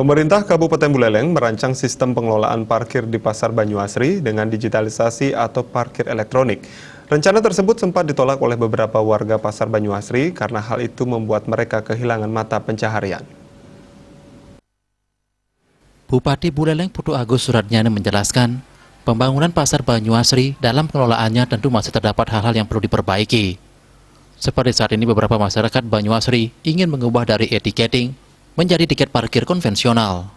Pemerintah Kabupaten Buleleng merancang sistem pengelolaan parkir di Pasar Banyuasri dengan digitalisasi atau parkir elektronik. Rencana tersebut sempat ditolak oleh beberapa warga Pasar Banyuasri karena hal itu membuat mereka kehilangan mata pencaharian. Bupati Buleleng Putu Agus Suratnyana menjelaskan, pembangunan Pasar Banyuasri dalam pengelolaannya tentu masih terdapat hal-hal yang perlu diperbaiki. Seperti saat ini beberapa masyarakat Banyuasri ingin mengubah dari e-ticketing menjadi tiket parkir konvensional.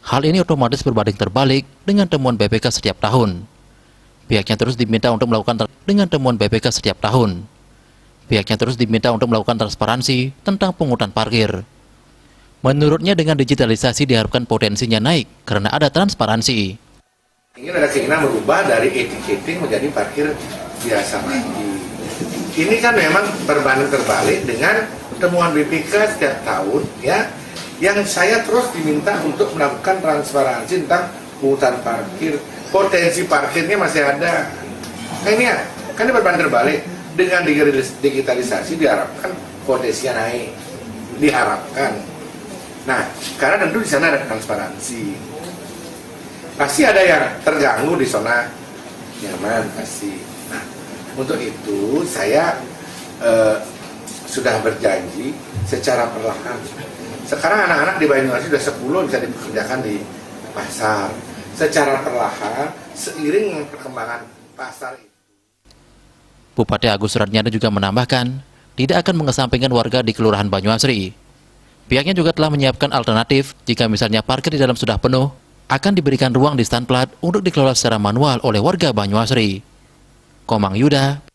Hal ini otomatis berbanding terbalik dengan temuan BPK setiap tahun. Pihaknya terus diminta untuk melakukan transparansi tentang pungutan parkir. Menurutnya dengan digitalisasi diharapkan potensinya naik karena ada transparansi. Ingin ada keinginan merubah dari e-ticketing menjadi parkir biasa lagi. Ini kan memang berbanding terbalik dengan temuan BPK setiap tahun, ya, yang saya terus diminta untuk melakukan transparansi tentang pungutan parkir. Potensi parkirnya masih ada. Nah ini ya, kan ini berbanding terbalik. Dengan digitalisasi diharapkan potensinya naik. Diharapkan. Nah, karena tentu di sana ada transparansi. Pasti ada yang terganggu di zona nyaman, pasti. Nah, untuk itu saya sudah berjanji secara perlahan. Sekarang anak-anak di Banyuwangi sudah 10 bisa dipekerjakan di pasar. Secara perlahan, seiring dengan perkembangan pasar itu. Bupati Agus Suratnyana juga menambahkan, tidak akan mengesampingkan warga di Kelurahan Banyuasri. Pihaknya juga telah menyiapkan alternatif jika misalnya parkir di dalam sudah penuh, akan diberikan ruang di stand plat untuk dikelola secara manual oleh warga Banyuasri. Komang Yuda,